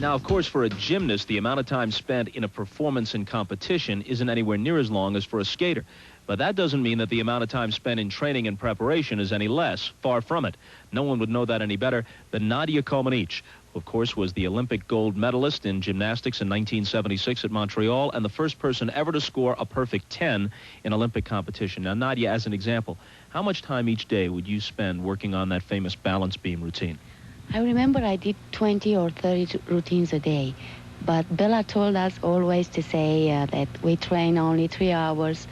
Now, of course, for a gymnast, the amount of time spent in a performance and competition isn't anywhere near as long as for a skater. But that doesn't mean that the amount of time spent in training and preparation is any less. Far from it. No one would know that any better than Nadia Comaneci, who, of course, was the Olympic gold medalist in gymnastics in 1976 at Montreal and the first person ever to score a perfect 10 in Olympic competition. Now, Nadia, as an example, how much time each day would you spend working on that famous balance beam routine? I remember I did 20 or 30 routines a day, but Bela told us always to say that we train only 3 hours.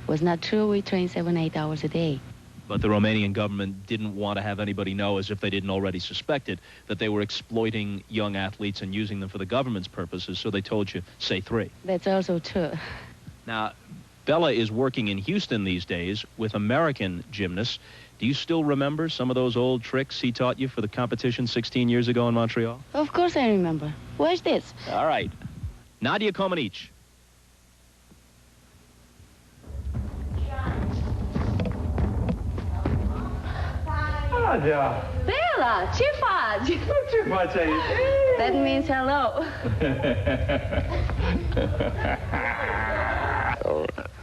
Was not true. We train 7-8 hours a day. But the Romanian government didn't want to have anybody know, as if they didn't already suspect it, that they were exploiting young athletes and using them for the government's purposes, so they told you, say 3. That's also true. Now, Bela is working in Houston these days with American gymnasts. Do you still remember some of those old tricks he taught you for the competition 16 years ago in Montreal? Of course I remember. Watch this. All right. Nadia Comaneci. Nadia! Bela, ce faci? Ce faci aici? That means hello.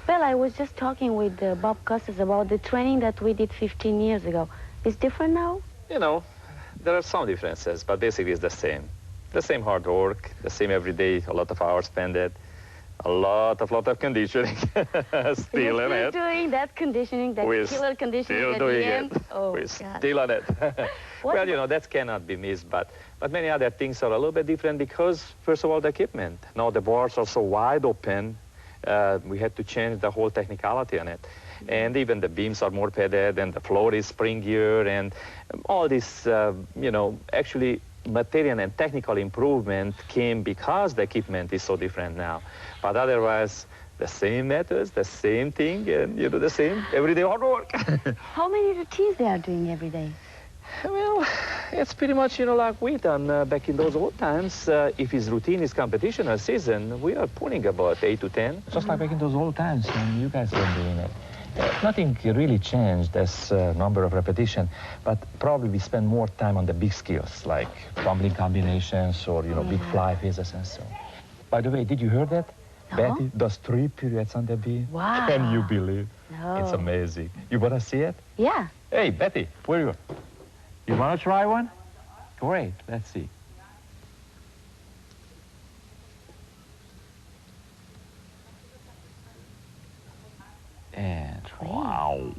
Bela, I was just talking with Bob Costas about the training that we did 15 years ago. It's different now? You know, there are some differences, but basically it's the same. The same hard work, the same every day, a lot of hours spent, a lot of conditioning. Still in it. Doing that conditioning, that killer conditioning still at doing the end? it. Oh, We're God. still on it. Well, you know, that cannot be missed, but many other things are a little bit different because, first of all, the equipment. Now the bars are so wide open, we had to change the whole technicality on it. And even the beams are more padded, and the floor is springier, and all this, you know, actually material and technical improvement came because the equipment is so different now. But otherwise, the same methods, the same thing, and, you know, the same everyday hard work. How many routines they are doing every day? Well, it's pretty much, you know, like we done back in those old times. If his routine is competition or season, we are pulling about 8 to 10. Just like back in those old times when you guys were doing it. Nothing really changed as number of repetition, but probably we spend more time on the big skills, like tumbling combinations or, you know, big fly phases and so on. By the way, did you hear that? No. Betty does 3 periods on the beam. Wow. Can you believe? No. It's amazing. You want to see it? Yeah. Hey, Betty, where are you? You want to try one? Great, let's see. And wow.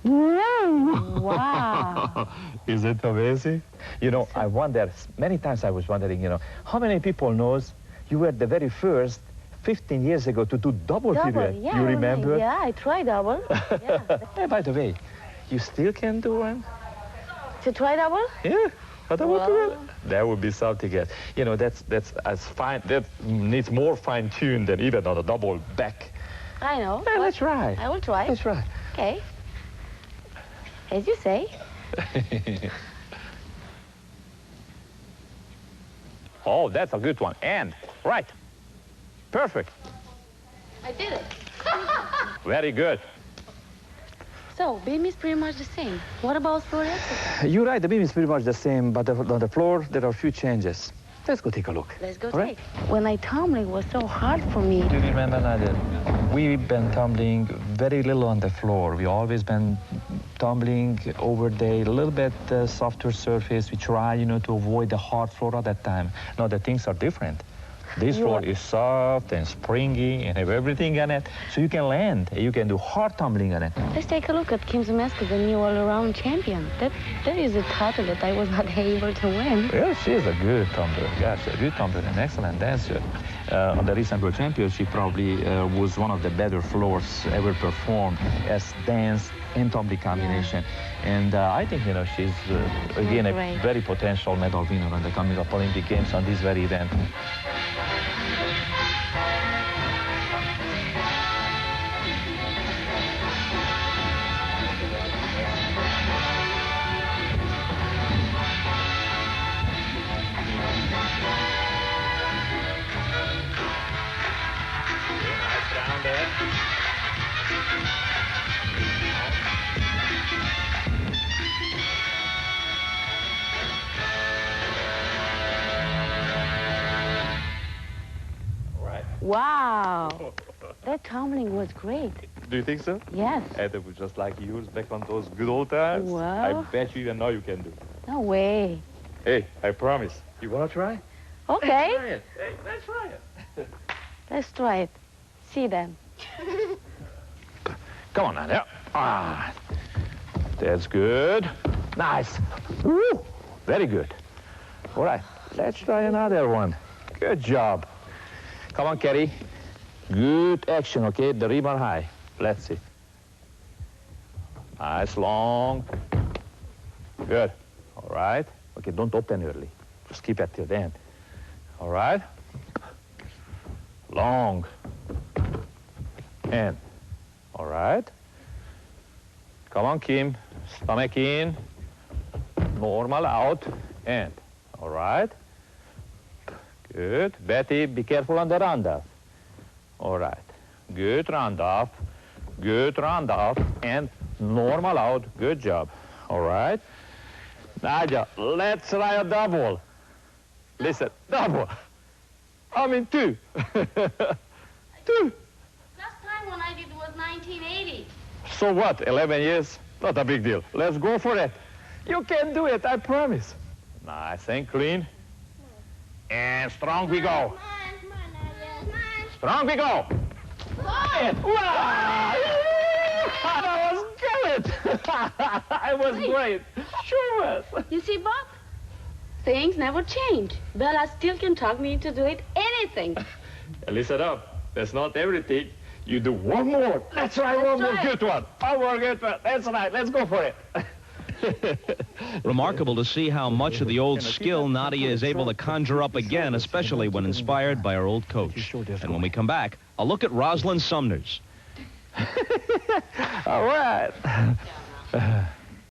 Wow. Is it amazing? You know, I wonder, many times I was wondering, you know, how many people knows you were the very first 15 years ago to do double period? Yeah, you remember? Yeah, I tried double. Yeah. Hey, by the way, you still can do one? To try double? Yeah. A double Well. period? That would be something else. You know, that's as fine, that needs more fine-tuned than even on a double back. I know. Hey, let's try. I will try. Let's try. Okay. As you say. Oh, that's a good one. And, right. Perfect. I did it. Very good. So, beam is pretty much the same. What about floor exercise? You're right, the beam is pretty much the same, but on the floor, there are a few changes. Let's go take a look. Let's go All right? take. When I tumbling was so hard for me. Do you remember, Nadia? We've been tumbling very little on the floor. We always been tumbling over the little bit softer surface. We try, you know, to avoid the hard floor at that time. Now the things are different. This floor is soft and springy and have everything on it, so you can land. You can do hard tumbling on it. Let's take a look at Kim Zmeskal, the new all-around champion. That is a title that I was not able to win. Well, she is a good tumbler. Yes, a good tumbler, an excellent dancer. On the recent World Championship, probably was one of the better floors ever performed as dance and tumbling combination. And I think, you know, she's, again, a very potential medal winner on the coming up Olympic Games on this very event. Wow. That tumbling was great. Do you think so? Yes. And it was just like yours back on those good old times. Wow. I bet you even now you can do it. No way. Hey, I promise. You want to try? Okay. Let's try it. Hey, let's try it. Let's try it. See then. Come on, Nadia. Ah, that's good. Nice. Woo, very good. All right, let's try another one. Good job. Come on, Kerry. Good action, okay? The rib on high. Let's see. Nice, long. Good. All right. Okay, don't open early. Just keep it till the end. All right. Long. And. All right. Come on, Kim. Stomach in. Normal out. And. All right. Good. Betty, be careful on the roundoff. All right. Good roundoff. Good roundoff. And normal out. Good job. All right. Nadia, let's try a double. Listen, double. I mean, two. Two. Last time when I did was 1980. So what, 11 years? Not a big deal. Let's go for it. You can do it, I promise. Nice and clean. And strong we go. Strong we go. Wow! That was good. I was great. Sure was. You see, Bob? Things never change. Bella still can talk me into doing anything. Listen up. That's not everything. You do one more. Let's try one more good one. One more good one. That's right. Let's go for it. Remarkable to see how much of the old skill Nadia is able to conjure up again, especially when inspired by her old coach. And when we come back, a look at Rosalind Sumner's. All right.